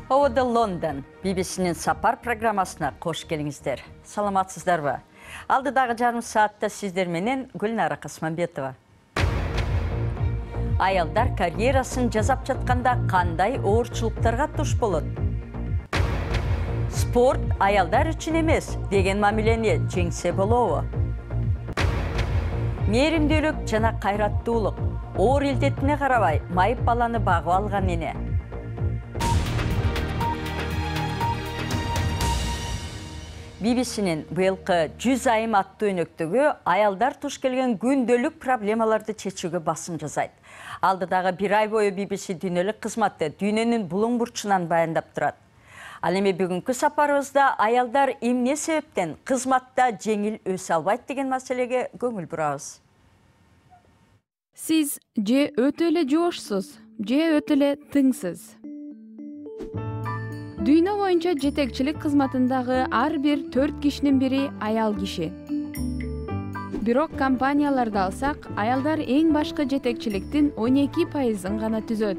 Оуды Лондон, BBC-нин сапар программасына кош келиңиздер. Саламатсыздарбы? Алдыдағы жарым саатта сиздер менен Гүлнара Касманбетова. Аялдар карьерасын жазап жатканда кандай оорчулуктарга туш болот? Спорт аялдар үчүн эмес деген мамилени жеңсе болобу? Мээримдүүлүк жана кайраттуулук оор илдетине карабай майып баланы багып алган эне. BBC-нин быйылкы 100 айым аттуу өнөктөгү аялдар туш келген күндөлүк проблемаларды чечүүгө басым жасайт. Алдыдагы бир ай бою BBC дүйнөлүк кызматы дүйнөнүн булуң бурчунан баяндап турат. Ал эми бүгүнкү сапарыбызда аялдар эмне себептен кызматта жеңил өсө албайт деген маселеге көңүл бурабыз. Сиз же өтө эле жоошсуз, же өтө эле тыңсыз. Дүйнө боюнча жетекчилик кызматындагы ар бир 4 кишинин бири аял киши. Бирок компанияларды алсак, аялдар эң башкы жетекчиликтин 12% гана түзөт.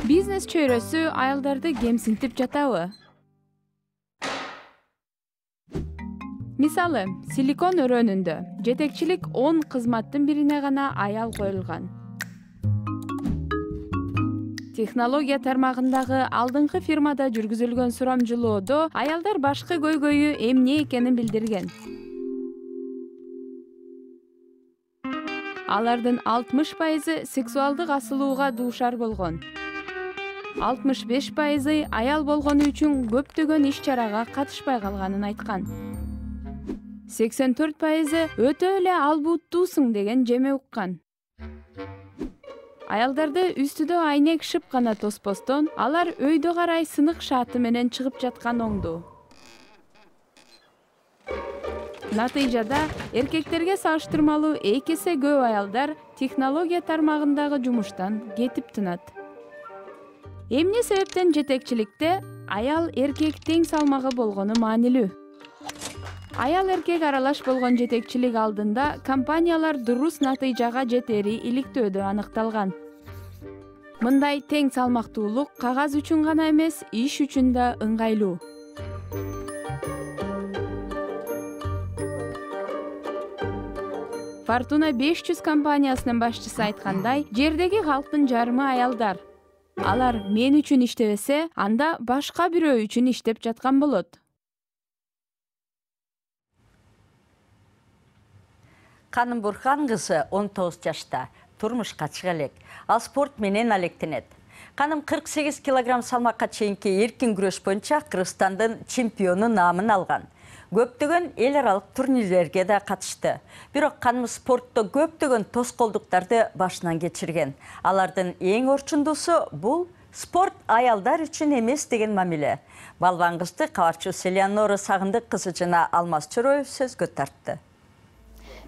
Бизнес чөйрөсү аялдарды кемсинтип жатабы? Мисалы, Силикон өрөөнүндө жетекчилик 10 кызматтын бирине гана аял коюлган. Технология тармагындагы алдыңкы фирмада жүргүзүлгөн сурамжылоодо аялдар башкы көйгөйү эмне экенин билдирген. Алардын 60% сексуалдык асылууга дуушар болгон. 65% аял болгону үчүн көптөгөн иш-чарага катышпай калганын айткан. 84% өтө эле албуттуусуң деген жеме уккан. Аялдарды үстүдө айнек шып гана тоспостон, алар өйдө карай сынык шааты менен чыгып жаткан оңду. Натыйжада эркектерге салыштырмалуу 2 эсе көп аялдар технология тармагындагы жумуштан кетип тынат. Эмне себептен жетекчиликте аял эркек тең салмагы болгону маанилүү? Аял эркек аралаш болгон жетекчилик алдында компаниялар дурус натыйжага жетери иликтөөдө аныкталган. Мындай тең салмактуулук кагаз үчүн гана эмес, иш үчүн да ыңгайлуу. Fortuna 500 компаниясынын башчысы айткандай, жердеги калктын жарымы аялдар. Алар мен үчүн иштебесе, анда башка бирөө үчүн иштеп жаткан болот. Каным Бурхан кызы 19 жашта, турмушка чыга элек. Ал спорт менен алектенет. Каным 48 килограмм салмакка чейинки эркин күрөш боюнча Кыргызстандын чемпиону наамын алган. Көптөгөн эл аралык турнирлерге да катышты. Бирок каным спортто көптөгөн тоскоолдуктарды башынан кечирген. Алардын эң орчундуусу бул спорт аялдар үчүн эмес деген мамиле. Балбан кызды кабарчы Селианора Сагындык кызы жана Алмаз Чороев сөзгө тартты.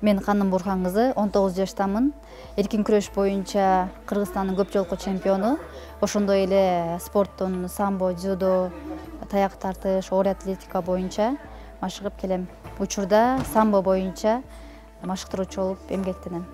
Мен Каным Бурхан кызы 19 жаштамын. Эркин күрөш боюнча Кыргызстандын көп жолку чемпиону. Ошондой эле спорттун самбо, дзюдо, таяк тартыш, оор атлетика боюнча машыгып келем. Учурда самбо боюнча машыктыруучу болуп эмгектенем.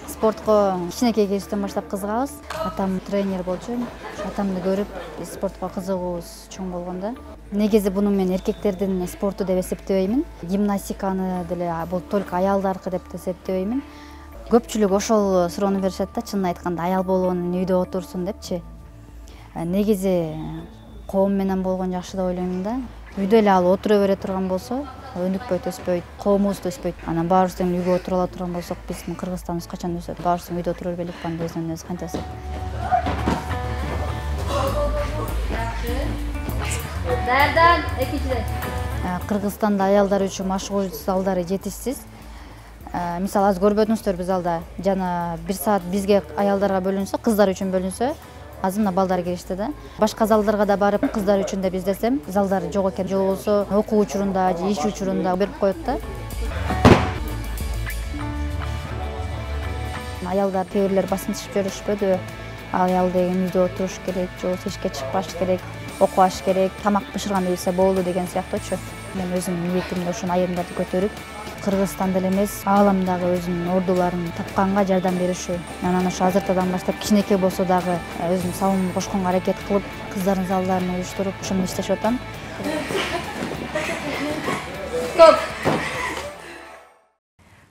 Спортко кичинекей кезиптен баштап кызыгабыз. Атам тренер болчу. Атамды көрүп, биз спортко кызыгуубуз чоң болгондо. Негизи буну мен эркектердин спорту деп эсептебеймин. Гимнастиканы деле бул только аялдаркы деп эсептебеймин. Көпчүлүк ошол суроону беришет да, чынын айтканда аял болгонун үйдө отурсун депчи. Негизи коом менен болгон жакшы деп ойлойм да. Үйдө эле ал отура бере турган болсо, өнүкпөйт, өспөйт, коомубуз да өспөйт. Анан баарыбыз тең үйгө отура ала турган болсок, биздин Кыргызстаныбыз качан өсөт? Баарыбыз үйдө отура бербейлик, анда өзүнөн өзү кантасы. Даярдан, экинчиден. Кыргызстанда аялдар үчүн машыгуу залдары жетишсиз. Мисалы, аз көрбөдүңүздөр биз алда жана 1 саат бизге аялдарга бөлүнсө, кыздар үчүн бөлүнсө, азыр мына балдар келишти да. Башка залдарга да барып, кыздар үчүн деп издесем, залдар жок экен. Же болбосо окуу учурунда, же иш учурунда берип коет да. Аялдар кээ бирлер басынтышып жүрүшпөдү. Аял деген үйдө отуруш керек, же болбосо ишке чыкпаш керек, окубаш керек, тамак бышырганды билсе болду деген сыяктуучу. мен өзүм ниетимде ошон айымдарды көтөрүп, Кыргызстанда эле эмес, ааламдагы өзүнүн ордуларын тапканга жардам беришүү. Анан ошо азыртадан баштап кичинекей болсо дагы өзүм салымымды кошконго аракет кылып, кыздардын залдарын уюштуруп, ошо менен иштешип атам.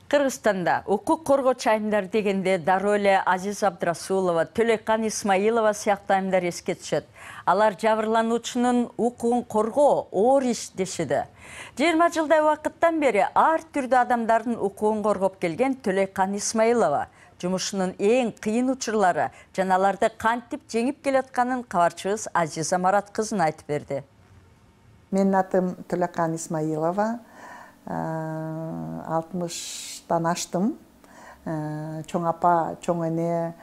Кыргызстанда укук коргоочу айымдар дегенде дароо эле Азиз Абдрасулова, Төлөйкан Исмаилова сыяктуу айымдар эске түшөт. Алар жабырлануучунун укугун коргоо оор иш дешиди. 20 жылдай убакыттан бери ар түрдүү адамдардын укугун коргоп келген Төлөйкан Исмаилова жумушунун эң кыйын учурлары жана аларды кантип жеңип келатканын кабарчыбыз Азиза Марат кызына айтып берди. Менин атым Төлөйкан Исмаилова. 60-тан аштым. Чоң апа, чоң эне,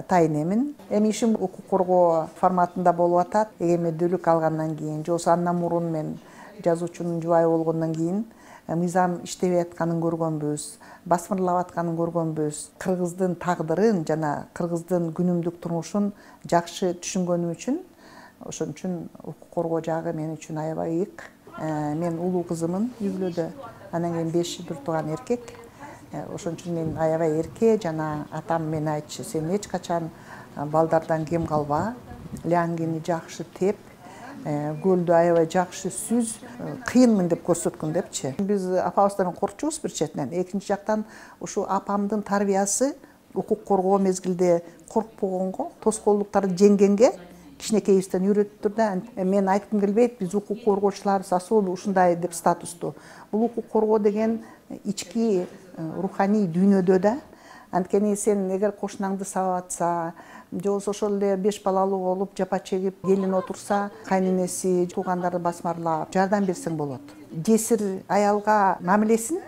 тайнемин. Эми ишим укук коргоо форматында болуп атат. Эгемендүүлүк алгандан кийин, жобосу андан мурун мен жазуучунун жубайы болгондон кийин мыйзам иштебей атканын көргөнбүз, басмырлап атканын көргөнбүз. Кыргыздын тагдырын жана кыргыздын күнүмдүк турмушун жакшы түшүнгөнүм үчүн, ошон үчүн укук коргоо жагы мен үчүн аябай ыйык. Мен улуу кызымын үй бүлөдө, анан кийин 5 бир тууган эркек. Ошон үчүн мен аябай эрке жана атам мен айтчу, сен эч качан балдардан кем калба, ляңгини жакшы теп, көлдү аябай жакшы сүз, кыйынмын деп көрсөткүн депчи. Биз апабыздан коркчубуз бир четинен, экинчи жактан ушу апамдын тарбиясы укук коргоо мезгилде коркпогонго, тоскоолдуктарды жеңгенге кичинекейибизден үйрөттүр да. Мен айткым келбейт, биз укук коргоочуларыбыз особый ушундай деп статусту. Бул укук коргоо деген ички руханий дүйнөдө да. Анткени сен эгер кошунаңды сабап атса, же болбосо ошол эле 5 балалуу болуп, жапа чегип, келин отурса, кайненеси, туугандары басмарлап, жардам берсең болот. Жесир аялга мамилесин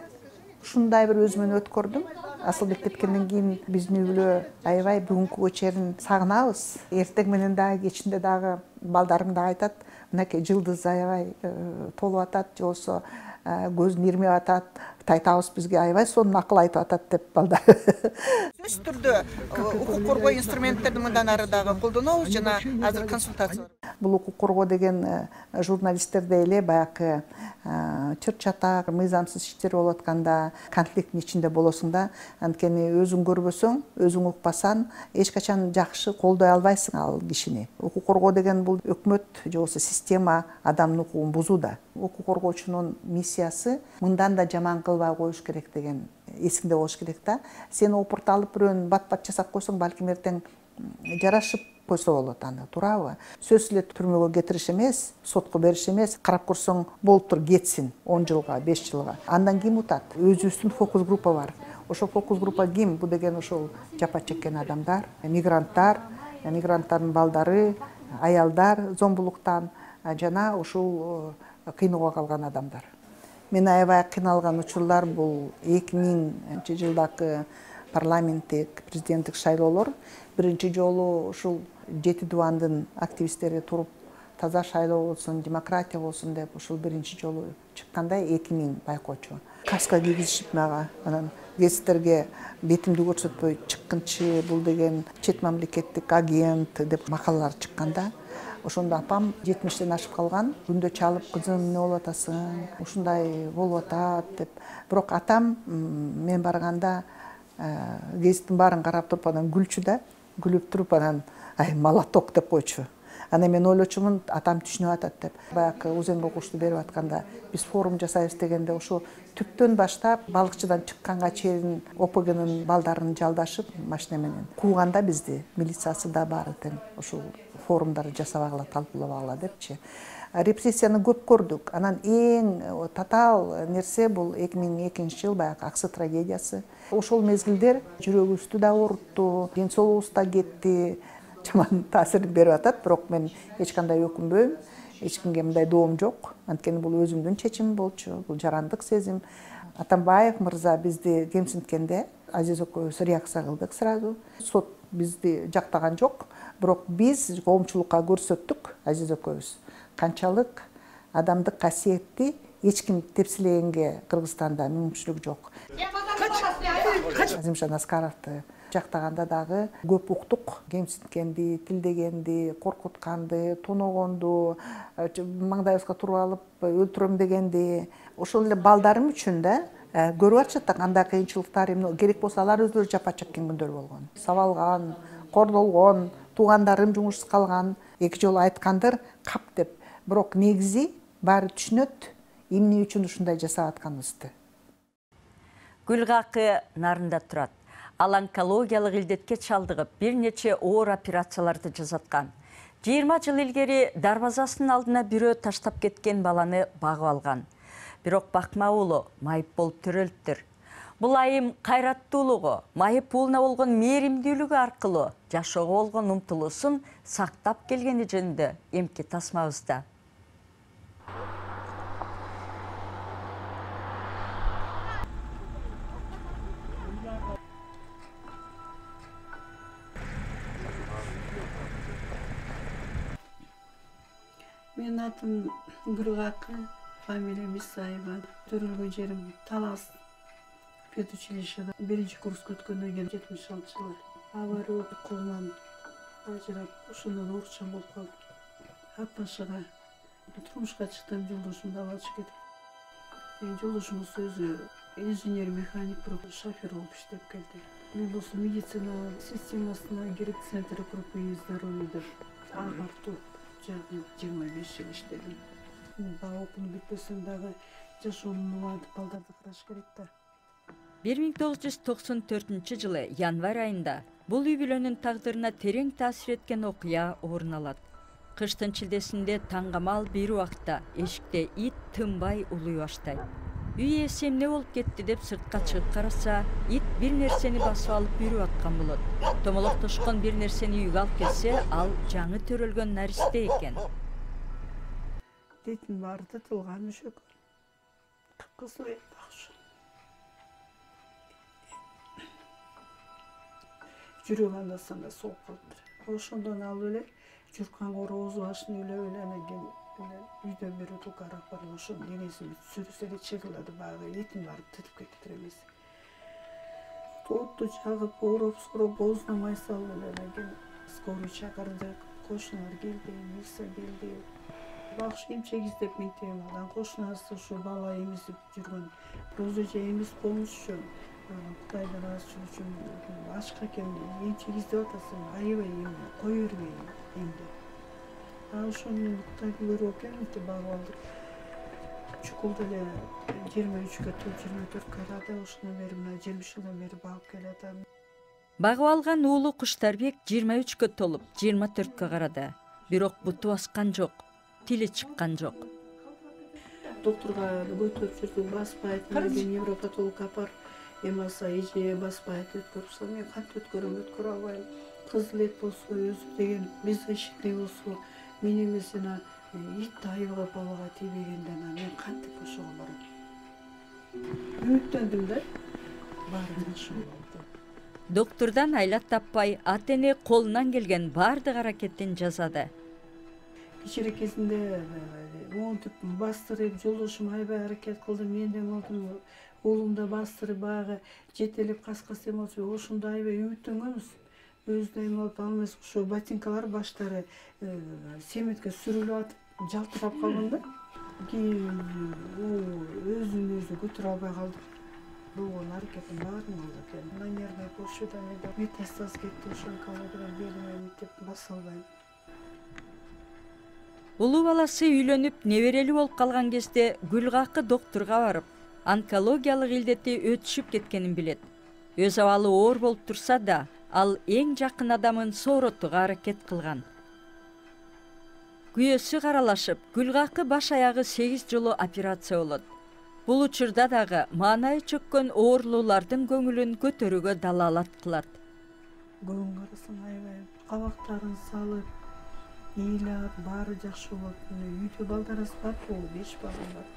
ушундай бир өзүмөн өткөрдүм. Асылбек кеткенден кийин биздин үй бүлө аябай бүгүнкү көчерин сагынабыз. Эртең менен дагы, кечинде дагы балдарым да айтат, мынакей жылдыз аябай толуп атат, же болбосо көзүн ирмеп атат, тайтабыз бизге аябай сонун акыл айтып атат деп балдар. Сөзсүз түрдө укук коргоо инструменттерин мындан ары дагы колдонобуз жана азыр консультация. Бул укук коргоо деген журналисттерде эле баягы чыр-чатак, мыйзамсыз иштер болуп атканда конфликттин ичинде болосуң да. Анткени өзүң көрбөсөң, өзүң укпасаң, эч качан жакшы колдой албайсың ал кишини. Укук коргоо деген бул өкмөт же болбосо система адамдын укугун бузууда. Укук коргоочунун миссиясы мындан да жаман кылбай коюш керек деген эсиңде болуш керек да. Сен опурт алып бирөөнү бат-бат жасап койсоң, балким эртең жарашып койсо болот аны, туурабы? Сөзсүз эле түрмөгө кетириш эмес, сотко бериш эмес, карап көрсөң болуптур кетсин 10 жылга, 5 жылга. Андан ким утат? Өзүбүздүн фокус группа бар. Ошол фокус группа ким? Бул деген ошол жапа чеккен адамдар, мигранттар, мигранттардын балдары, аялдар зомбулуктан жана ушул кыйноого калган адамдар. Мен аябай кыйналган учурлар бул 2000-жылдагы парламенттик, президенттик шайлоолор. Биринчи жолу ушул 7 дубандын активисттери туруп, таза шайлоо болсун, демократия болсун деп ушул биринчи жолу чыкканда 2000 байкоочу. Каска кийгизишип мага, анан гезиттерге бетимди көрсөтпөй, чыккынчы, бул деген чет мамлекеттик агент деп макалалар чыкканда, ошондо апам 70-тен ашып калган, күндө чалып, кызым эмне болуп атасың, ушундай болуп атат деп. Бирок атам мен барганда гезиттин баарын карап туруп анан күлчү да, күлүп туруп анан ай молоток деп койчу. Анан мен ойлочумун, атам түшүнүп атат деп. Баягы узен кокушту берип атканда биз форум жасайбыз дегенде ошо түптөн баштап балыкчыдан чыкканга чейин ОПГнын балдарын жалдашып машина менен кууганда бизди милициясы да баары тең ошол форумдарды жасабагыла, талкуулабагыла депчи. Репрессияны көп көрдүк. Анан эң татаал нерсе бул 2002-жыл баягы Аксы трагедиясы. Ошол мезгилдер жүрөгүбүздү да оорутту, ден соолугубуз да кетти, жаман таасирин берип атат. Бирок мен эч кандай өкүнбөйм, эч кимге мындай доом жок. Анткени бул өзүмдүн чечимим болчу, бул жарандык сезим. Атамбаев мырза бизди кемсинткенде Азиз экөөбүз реакция кылдык сразу. Сот бизди жактаган жок, бирок биз коомчулукка көрсөттүк Азиз экөөбүз. Канчалык адамдык касиетти эч ким тепсилегенге Кыргызстанда мүмкүнчүлүк жок. Азимжан Аскаровду жактаганда дагы көп уктук. Кемсинткенди, тилдегенди, коркутканды, тоногонду, маңдайыбызга туруп алып өлтүрөм дегенди. Ошол эле балдарым үчүн да көрүп атышат да кандай кыйынчылыктар, керек болсо алар өздөрү жапа чеккен күндөр болгон. Сабалган, кордолгон, туугандарым жумушсуз калган. 2 жолу айткандыр кап деп. Бирок негизи баары түшүнөт эмне үчүн ушундай жасап атканыбызды. Гүлгакы Нарында турат. Ал онкологиялык илдетке чалдыгып, бир нече оор операцияларды жасаткан. 20 жыл илгери дарбазасынын алдына бирөө таштап кеткен баланы багып алган. Бирок бакмаулу майып болуп төрөлүптүр. Бул айым кайраттуулугу, майып уулуна болгон мээримдүүлүгү аркылуу жашоого болгон умтулуусун сактап келгени жөнүндө эмки тасмабызда. Менин атым Гүлгакы, фамилиям Исаева. Төрөлгөн жерим Талас педучилищеде 1-курска өткөндөн кийин 76-жылы авария колунан ажырап, ошондон оорчан болуп калдым. Атбашыга турмушка чыктым, жолдошум да алып кетип. Жолдошумуз өзү инженер-механик, бирок шофер болуп иштеп келди. Мен болсо медицина системасына кирип, центр крупы здоровья деп агартуу жагы 25 жыл иштедим. Баа окууну бүтпөсөм дагы жашоомду улантып балдарды караш керек да. 1994 жылы январь айында бул үй бүлөнүн тагдырына терең таасир эткен окуя орун алат. Кыштын чилдесинде таңгамал бир убакта эшикте ит тынбай улуй баштайт. Үй ээси эмне болуп кетти деп сыртка чыгып караса, ит бир нерсени басып алып жүрүп аткан болот. Томолоктошкон бир нерсени үйгө алып келсе, ал жаңы төрөлгөн наристе экен. Детин баары тытылган үшөк. Кыпкызыл бакшы. Жүрөк анда-санда соолуп калыптыр. Ошондон алып эле журкан корооз башын үлөп эле анан кийин үйдө бир утук арак бар, ошонун денесин сүрүсө эле чыгылады, баягы этин баары тытып кетиптир эмес. Отту жагып, ороп, оозуна май салып эле анан кийин скорый чакырдык. Кошуналар келди, милиция келди. Бакшы эмчек издеп минтем, анан кошунасы ушу бала эмизип жүргөн. Роза эже эмиз болмушчу. Кудайдан азчылык үчүн ашка келди. Эмчек издеп атасың, аябай эмне, кой бербей эмди. Ошону Кудай көрүп экен, мынтип багып алдык. Чукулда эле 23-кө 24 карады, ошондон бери мына 20 жылдан бери багып келатам. Багып алган уулу Куштарбек 23-кө толуп, 24-кө карады. Бирок буту баскан жок, тили чыккан жок. Докторга көтөрүп жүрдүк, баспайт, невропатолог апар. Эмаса эже баспайт, өткөрүп сал. Мен кантип өткөрө албайм. Кызыл эт болсо өзү деген беззащитный болсо, мен эмес жана ит айылга балага тийбегенде мен кантип ошого барам. Үмүттөндүм да. Баары жакшы болду. Доктурдан айлат таппай, ата-эне колунан келген баардык аракетин жасады. Кичине кезинде монтип бастырып, жолдошум аябай аракет кылды, мен да болдум. Уулум да бастырып, баягы жетелеп каскас эмелчү, ошондо аябай үмүттөнгөнбүз. Өзү эме болуп алмас, ошо ботинкалар баштары семетке сүрүлүп атып, жалтырап калган да. Кийин өзүн өзү көтөрө албай калды. Болгон аракетин баарын кылды экен. Нервный полушарияда метастаз кетти, ошо онкологиядан белиме мынтип баса албайм. Улуу баласы үйлөнүп, неберелүү болуп калган кезде Гүлгакы доктурга барып, онкологиялык илдети өтүшүп кеткенин билет. Өз абалы оор болуп турса да, ал эң жакын адамын сооротууга аракет кылган. Күйөөсү каралашып, Гүлгакы баш аягы 8 жолу операция болот. Бул учурда дагы маанайы чөккөн оорлуулардын көңүлүн көтөрүүгө далалат кылат. Көңүл карасаң аябай кабактарын салып, ыйлап, баары жакшы болот. Үйдө балдарыбыз барбы? 5 балам бар.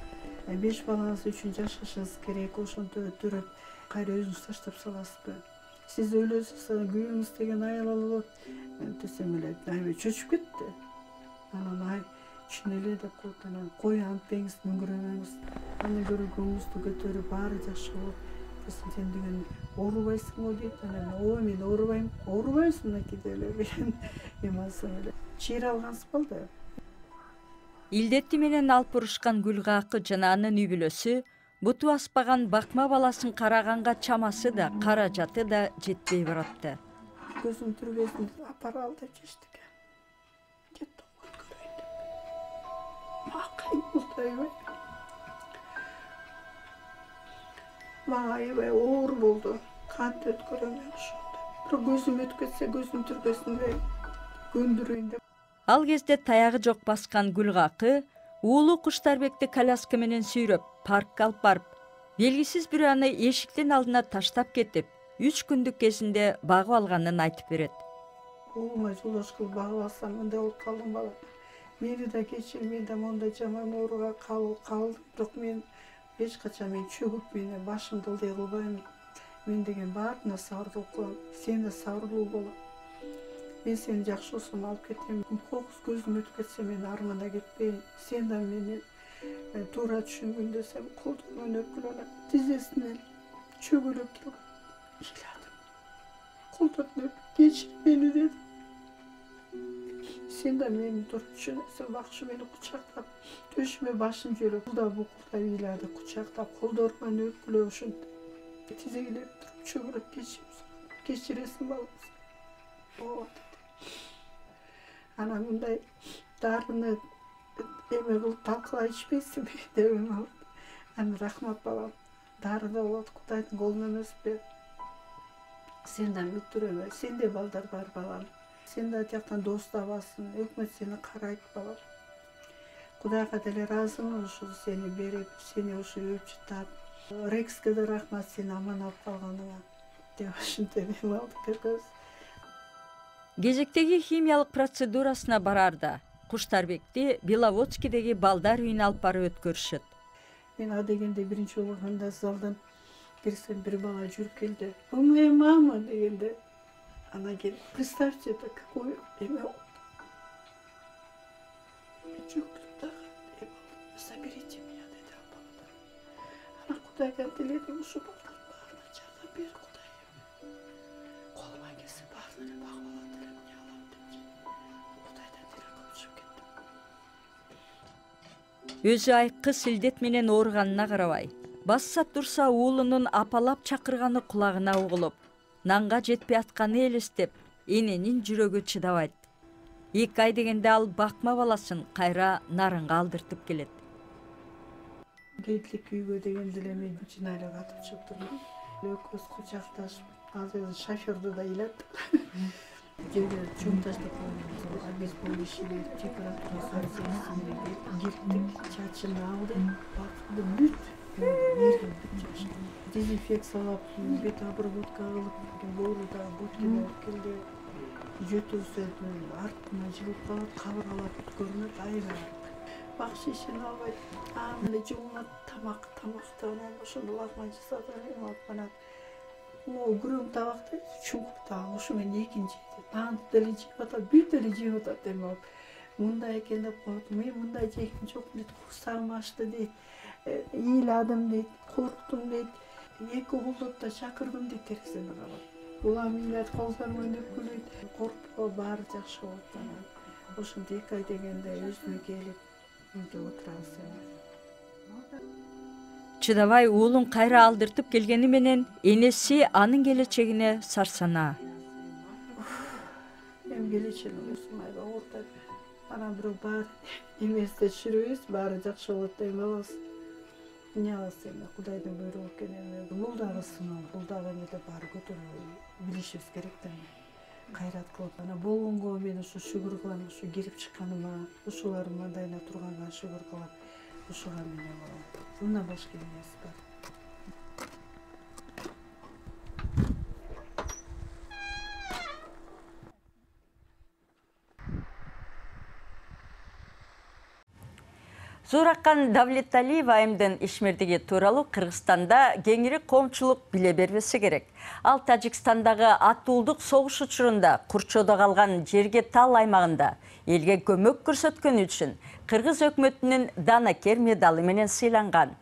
5 балаңыз үчүн жашашыңыз керек, ошонтип өтүрөп, кайра өзүңүз таштап саласызбы? Сиз өлөсүз, күйөөңүз деген аял болот. Десем эле аябай чөчүп кетти. Анан чын эле деп коет, анан кой антпеңиз, мүңгүрөмөңүз. Аны көрүп көңүлүңүздү көтөрүп, баары жакшы болот. Сен деген оорубайсың го дейт. Анан ооба мен оорубайм. Оорубайсың мынакей деп эле эмасың эле. Чейир алгансыз болду. Илдети менен алып урушкан Гүлгакы жана анын үй бүлөсү буту аспаган бакма баласын караганга чамасы да, каражаты да жетпей баратты. Көзүм түргөсүн апара ал деп чечтик. Кеттим көрөйүн деп. Макай бултайбай. Мага аябай оор болду. Кант өткөрөм ошондо. Бирок көзүм өткөтсө көзүм түргөсүндө көндүрөйүн деп. Ал кезде таягы жок баскан Гүлгакы уулу Куштарбекти коляска менен сүйрөп, паркка алып барып, белгисиз бирөө аны эшиктин алдына таштап кетип, 3 күндүк кезинде багып алганын айтып берет. Уулума жолдош кылып багып алсам, мындай болуп калдым бала. Мени да кечир, мен да мондай жаман ооруга калдым. Бирок мен эч качан мен чөгүп менен башымды ылдый кылбайм. Мен деген баарына сабырдуу кылам. Сен да сабырдуу бол. Мен сени жакшы болсом алып кетем. Кокус көзүм өтүп кетсе мен арманда кетпейин. Сен да мени туура түшүнгүн десем, колдорунан өпкүлөнөп, тизесинен чөгөлөп туруп ыйладым. Колдорунан өпүп, кечир мени деди. Сен да мени туура түшүнөсүң, бакшы мени кучактап, төшүмө башын жөрөп, букулдап ыйлады, кучактап, колдорунан өпкүлөп ушинтип, тизегилеп туруп, чөгөлөп кечиресиң балам. Ооба. Анан мындай дарыны эме кылып талкалай ичпейсиңби деп эме. Анан рахмат балам. Дары да болот, Кудайдын колунан эмеспи. Сен да мүктүрөбө, сенде балдар бар балам. Сен да жактан дос табасың, өкмөт сени карайт балам. Кудайга деле ыраазымын ушу сени берип, сени ушу өчүтап. Рекске да рахмат сени аман алып калганыңа деп ушинтип эме алып бербез. Кезектеги химиялык процедурасына барарда Куштарбекти Беловодскийдеги балдар үйүнө алып барып өткөрүшөт. Мен а дегенде биринчи болгондо залдан кирсем бир бала жүрүп келди. "О, моя мама" дегенде. Она говорит: "Представьте, это какое имя". Соберите меня, деди балдар. Ана Кудайдан тиледим ушу балдар баарына жардам бер Кудайым. Колума келсе баарын эле багып алат элем, эмне алам депчи. Кудайдан тилеп кылып чыгып кеттим. Өзү айкы илдет менен ооруганына карабай, басса турса уулунун апалап чакырганы кулагына угулуп, нанга жетпей атканы элестеп, эненин жүрөгү чыдабайт. 2 ай дегенде ал бакма баласын кайра нарынга алдыртып келет. Гейтлик үйгө дегенде эле мен жинайлап атып чыгып турдум. Экөөбүз кучакташып, азыр шофёрду да ыйлаттык. Жерге чоң таштап койдук. Обезболивающий, температурасы 38 кирдик, чачымды алды, бакты бүт. Дезинфекциялап, бет обработка кылып, бооруда буткеге алып келди. Жөтөсү артына жылып калат, кабыргалап көрүнөт, айры. Бакшы ишин албайт. Мындай жугунат тамакты ошондо лагман жасап алып анан. Могу күрөң табакты чуңкур табак, ушу мен экинчи жейт. Нанды деле жеп атат, бүт деле жеп атат эме. Мындай экен деп коет. Мен мындай жегем жок дейт, курсагым ачты дейт. Ыйладым дейт, корктум дейт. 2 колдоп да чакырдым дейт терезени карап. Улам ыйлайт, колдорунан өпкүлөйт. Коркпо, баары жакшы болот анан. Ошондо 2 ай дегенде өзүнө келип үйдө отурабыз эми. Чыдабай уулун кайра алдыртып келгени менен энеси анын келечегине сарсанаа. Эми келечегим өсмөйбү, ортоп. Анан бирок баары эместе түшүрөбүз, баары жакшы болот деп эме алабыз. Эмне аласыз эми, Кудайдын буйругу экен эми. Бул дагы сыноо, бул дагы эмеде баары көтөрүлүп билишибиз керек да. Кайрат кылып, ана болгонго мен ушу шүгүр кылам, ушу кирип чыкканыма, ушулардын мандайына турганга шүгүр кылам. Ушуга мен болом. Мындан башка эмес бар. Зуракан Давлеталиева айымдын ишмердиги тууралуу Кыргызстанда кеңири коомчулук биле бербесе керек. Ал Тажикстандагы атуулдук согуш учурунда курчоодо калган жерге тал аймагында элге көмөк көрсөткөнү үчүн Кыргыз өкмөтүнүн Данакер медалы менен сыйланган.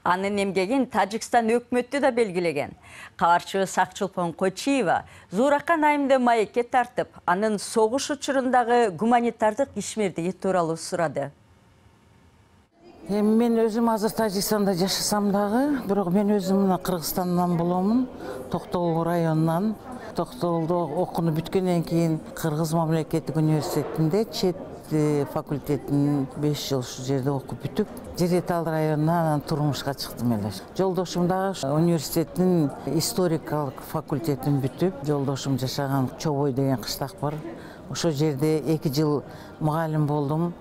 Анын эмгегин Тажикстан өкмөтү да белгилеген. Кабарчыбыз Сакчылпон Кочиева Зууракан айымды маекке тартып, анын согуш учурундагы гуманитардык ишмердиги тууралуу сурады. Мен өзім азыр Тажикстанда жашасам дагы, бирок мен өзім Кыргызстандан боломун, Токтогул районунан. Токтогулда окууну бүткөндөн кийин Кыргыз мамлекеттик университетинде чет факультетин 5 жыл ушул жерде окуп бүтүп, Жеретал районунан анан турмушка чыктым эле. Жолдошум дагы университеттин историкалык факультетин бүтүп, жолдошум жашаган Чобой деген кыштак бар. Ошол жерде 2 жыл мугалим болдум.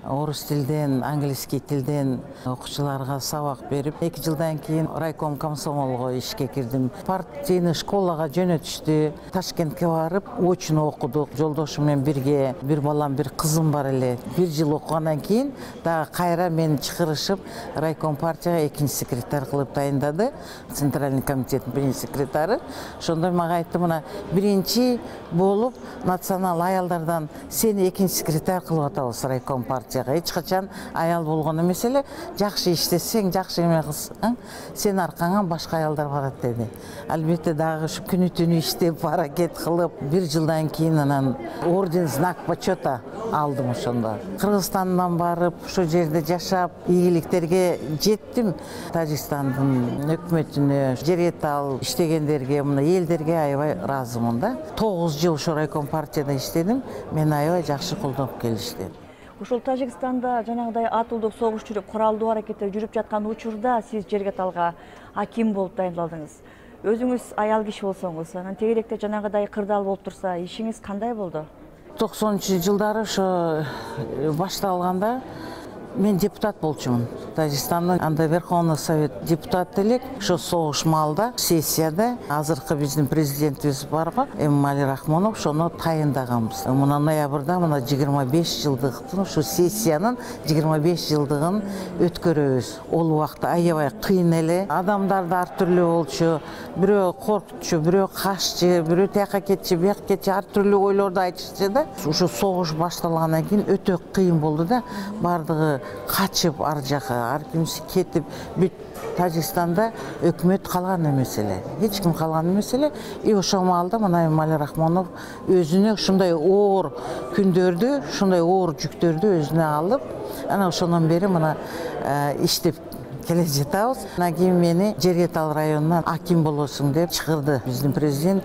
Орус тилден, английский тилден окуучуларга сабак берип, 2 жылдан кийин райком комсомолго ишке кирдим. Партийный школага жөнөтүштү. Ташкентке барып, очно окудук. Жолдошум менен бирге, бир балам, бир кызым бар эле. 1 жыл окугандан кийин дагы кайра мени чакырышып, райком партияга 2-чи секретарь кылып тайындады. Центральный комитеттин 1-чи секретары. Ошондо мага айтты, мына 1-чи болуп, национал аялдардан сени 2-чи секретарь кылып атабыз райком партия. Эч качан аял болгон эмес эле, жакшы иштесең, жакшы эме кылсаң, сен аркаңан башка аялдар барат деди. Албетте дагы ушу күнү-түнү иштеп, аракет кылып, 1 жылдан кийин анан орден знак почета алдым ошондо. Кыргызстандан барып, ошол жерде жашап, ийгиликтерге жеттим. Тажикстандын өкмөтүнө, Жеретал иштегендерге, мына элдерге аябай ыраазымын да. 9 жыл ошо райком партияда иштедим. Мени аябай жакшы колдоп келишти. Ушул Тажикстанда жанагыдай атылдык согуш жүрүп, куралдуу аракеттер жүрүп жаткан учурда сиз Жереталга аким болуп дайындалдыңыз. Өзүңүз аял киши болсоңуз, анан тегеректе жанагыдай кырдаал болуп турса, ишиңиз кандай болду? 90-жылдары ошо башталганда мен депутат болчумун. Тажикстандын анда Верховный совет депутаты элек, ошо согуш маалда сессияда азыркы биздин президентибиз барго, Эмомали Рахмонов ошону тайындаганбыз. Мына ноябрда мына 25 жылдыктын ошо сессиянын 25 жылдыгын өткөрөбүз. Ол убакта аябай кыйын эле. Адамдар да ар түрлүү болчу. Бирөө коркутчу, бирөө кашчы, бирөө тияка кетчи, бияк кетчи, ар түрлүү ойлорду айтышчу да. Ошо согуш башталгандан кийин өтө кыйын болду да. Бардыгы качып ар жака, ар кимси кетип, бүт Тажикстанда өкмөт калган эмес эле. Эч ким калган эмес эле. И ошол маалда мына Эмомали Рахмонов өзүнө ушундай оор күндөрдү, ушундай оор жүктөрдү өзүнө алып, анан ошондон бери мына иштеп келе жатабыз. Анан кийин мени Жеретал районунан аким болосуң деп чакырды биздин президент.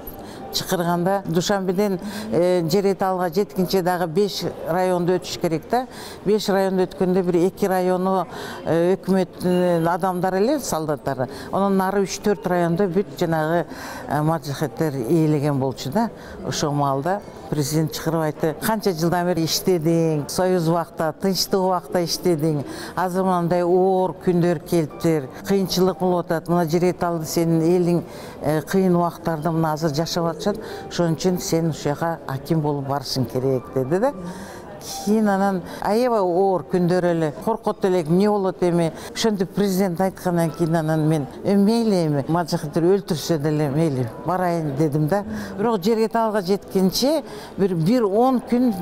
Чакырганда Душанбеден Жереталга жеткенче дагы 5 районду өтүш керек да. 5 районду өткөндө бир 2 району өкмөттүн адамдары эле, солдаттары. Анан нары 3-4 райондо бүт жанагы маджахеттер ээлеген болчу да. Ошол маалда президент чакырып айтты: "Канча жылдан бери иштедиң, союз убакта, тынчтык убакта иштедиң. Азыр мындай оор күндөр келиптир, кыйынчылык болуп атат. Мына Жереталды сенин элиң кыйын убактарда мына азыр жашап атышат. Ошон үчүн сен ушул жака аким болуп барышың керек" деди да. Кийин анан аябай оор күндөр эле, коркот элек, эмне болот эми. Ошентип президент айткандан кийин анан мен мейли эми маджахеттер өлтүрсө деле мейли барайын дедим да. Бирок Жереталга жеткенче бир 10 күн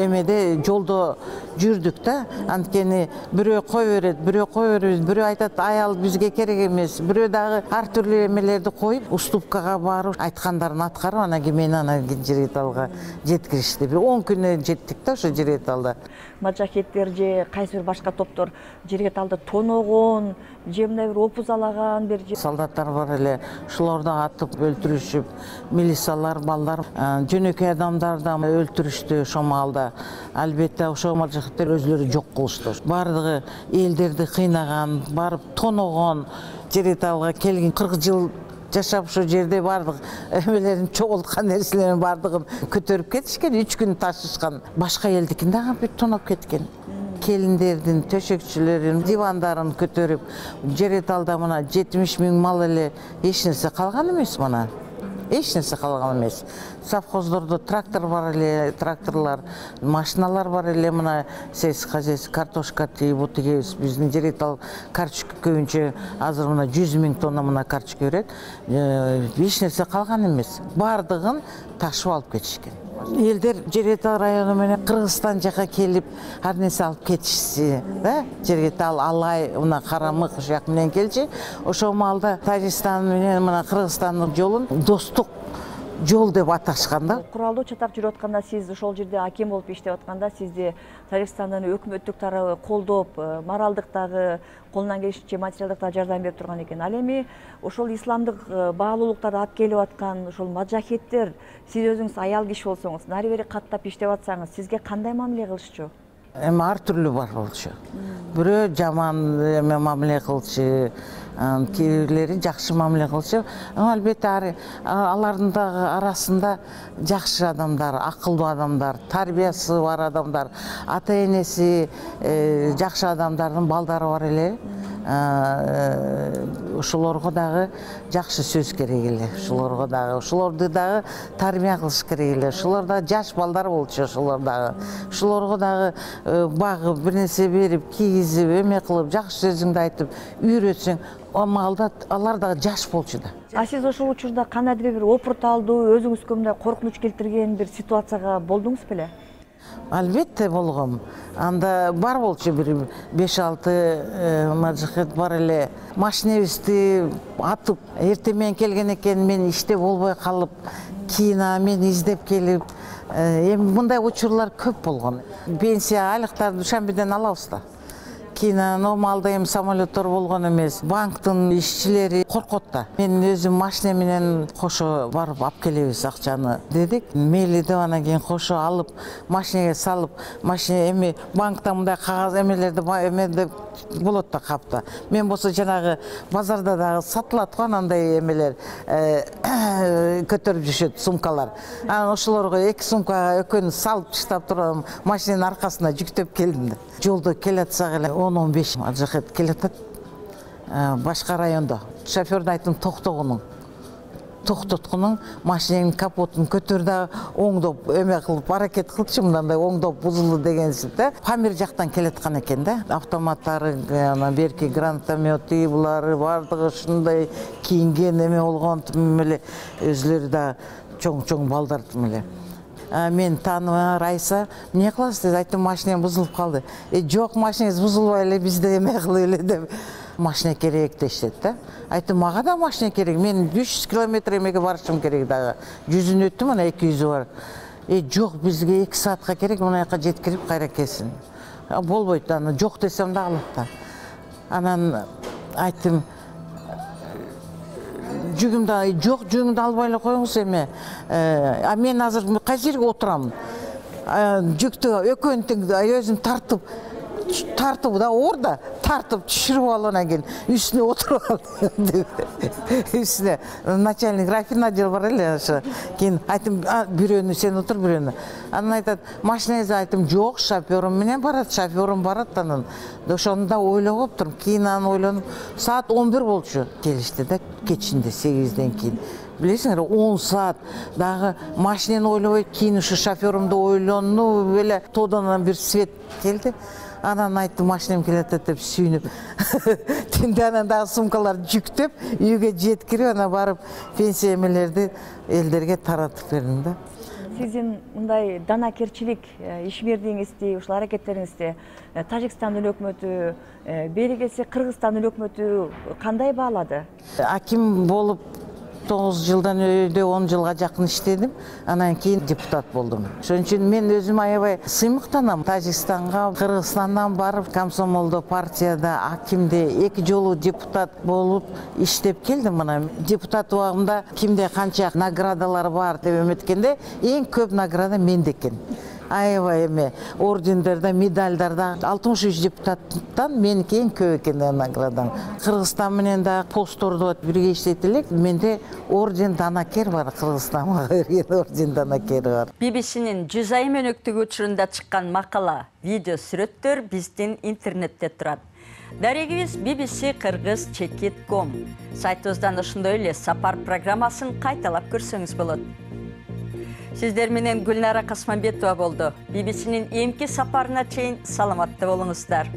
эмеде жолдо жүрдүк да. Анткени бирөө кой берет, бирөө кой бербейт, бирөө айтат аял бизге керек эмес, бирөө дагы ар түрлүү эмелерди коюп, уступкага барып, айткандарын аткарып, анан кийин мени анан Жереталга жеткиришти. Бир 10 күнү жеттик да ошо Жереталда. Маджахеттер же кайсы бир башка топтор Жереталды тоногон, же мындай бир опузалаган бир солдаттар бар эле, ошолорду атып өлтүрүшүп, милициялар, балдар, жөнөкөй адамдар да өлтүрүштү ошол маалда. Албетте ошол маджахеттер өзлөрү жок кылышты. Бардыгы элдерди кыйнаган, барып тоногон, Жереталга келген 40 жыл жашап ошол жерде бардык эмелерин чогулткан нерселерин бардыгын көтөрүп кетишкен, 3 күн ташышкан. Башка элдикин дагы бүт тоноп кеткен. Келиндердин, төшөкчүлөрүн, дивандарын көтөрүп, Жереталда мына 70 000 мал эле эч нерсе калган эмес мына. Эч нерсе калган эмес. Совхоздордо трактор бар эле, тракторлор, машиналар бар эле, мына сельский хозяйство, картошка тийип тигебиз. Биздин Жеретал картошка көбүнчө азыр мына 100 000 тонна мына картошка берет. Эч нерсе калган эмес. Бардыгын ташып алып кетишкен. Елдер Жергетал району менен Кыргызстан жака келип, ар нерсе алып кетишси, да? Жергетал, Алай, мына Карамык жак менен келчи. Ошол маалда Тажикстан менен мына Кыргызстандын жолун достук жол деп аташкан да. Куралдуу чатак жүрүп атканда сиз ошол жерде аким болуп иштеп атканда сизди Тажикстандын өкмөттүк тарабы колдоп, моралдык дагы колунан келишинче материалдык да жардам берип турган экен. Ал эми ошол исламдык баалуулуктарды алып келип аткан ошол маджахеттер, сиз өзүңүз аял киши болсоңуз, нары бери каттап иштеп атсаңыз, сизге кандай мамиле кылышчу? Эми ар түрлүү бар болчу. Бирөө жаман мамиле кылчу, кейбирлери жакшы мамиле кылчу. Албетте алардын дагы арасында жакшы адамдар, акылдуу адамдар, тарбиясы бар адамдар, ата-энеси жакшы адамдардын балдары бар эле. Ошолорго дагы жакшы сөз керек эле. Ошолорду дагы тарбия кылыш керек эле. Ошолор дагы жаш балдар болчу, ошолорго дагы багып, бир нерсе берип, кийгизип, эме кылып, жакшы сөзүңдү айтып, үйрөтсөң, маалда алар дагы жаш болчу да. А сиз ошол учурда кандайдыр бир опурталдуу, өзүңүзгө мындай коркунуч келтирген бир ситуацияга болдуңуз беле? Албетте болгом. Анда бар болчу бир 5-6 маджахет бар эле. Машинебизди атып, эртең менен келген экен, мен иште болбой калып, кийин мен издеп келип, эми мындай учурлар көп болгон. Пенсия айлыктарды душанбеден алабыз да. Кийин нормалда эми самолеттор болгон эмес. Банктын ишчилери коркот да. Мен өзүм машина менен кошо барып алып келебиз акчаны дедик. Мейли деп анан кийин кошо алып, машинеге салып, машина эми банктан мындай кагаз эмелерди эмеде болот да капта. Мен болсо жанагы базарда дагы сатылат го андай эмелер көтөрүп жүрүшөт сумкалар. Анан ошолорго 2 сумкага экөөнү салып таштап турам, машинанын аркасына жүктөп келдим да. Жолдо келатсак эле 10-15 маджахет келатат. Башка райондо. Шофёрдун айттым токтоткунун машинанын капотун көтөр да оңдоп эме кылып аракет кылчу, мындай оңдоп бузулду дегенсип да. Памир жактан келаткан экен да. Автоматтары, анан берки гранатомети, булары бардыгы ушундай кийинген эме болгон эле, өзлөрү да чоң балдар эле. Мен таныма Райса, эмне кыласыз деп айттым, машинем бузулуп калды. Жок, машинеңиз бузулбай эле, бизде эме кылып эле деп. Машина керек дешет да. Айттым, мага да машина керек. Мен 500 километр эмеге барышым керек дагы. 100-ün өттүм, ана 200 бар. Жок, бизге 2 саатка керек, мына жака жеткирип кайра келсин. Болбойт, аны жок десем да алат да. Анан айттым, жүгүмдү жок, жүгүмдү албай эле коюңуз эме. Мен азыр кайсы жерге отурам? Жүктү экөөнү өзүм тартып да орда тартып түшүрүп алып анан кийин үстүнө отуруп алды. Үстүнө начальник рафинадер бар эле ошо. Кийин айттым, бирөөнү сен отур, бирөөнү. Анан айтат, машинаңызды айттым, жок, шофёрум менен барат, анан. Ошону да ойлоп оптурум. Кийин аны ойлонуп, саат 11 болчу. Келишти да, кечинде 8-ден кийин. Билесиңер, 10 саат дагы машинени ойлобой, кийин ушу шофёрумду ойлонуп эле тодон бир свет келди. Анан айттым, машинем келатат деп сүйүнүп. Түндө анан дагы сумкаларды жүктөп, үйгө жеткирип, анан барып пенсия эмелерди элдерге таратып бердим да. Сиздин мындай данакерчилик ишмердигиңизди, ушул аракеттериңизди Тажикстандын өкмөтү, бери келсе Кыргызстандын өкмөтү кандай баалады? Аким болуп 9 жылдан өйдө 10 жылга жакын иштедим. Анан кийин депутат болдум. Ошон үчүн мен өзүм аябай сыймыктанам. Тажикстанга, Кыргызстандан барып, комсомолдо, партияда, акимде 2 жолу депутат болуп иштеп келдим. Мына депутат убагымда кимде канча наградалар бар деп эметкенде, эң көп награда менде экен. Аябай эме ордендерде, медальдарда 63 депутаттан меники эң көп экен наградам. Кыргызстан менен да посттордо бирге иштейт элек. Менде орден Данакер бар, Кыргызстанга берген орден Данакер бар. BBC-нин 100 айым өнөктүгү учурунда чыккан макала, видео сүрөттөр биздин интернетте турат. Дарегибиз bbc-kyrgyz.com. Сайтыбыздан ошондой эле сапар программасын кайталап көрсөңүз болот. Сиздер менен Гүлнара Касманбетова болду. BBC-нин эмки сапарына чейин саламатта болуңуздар.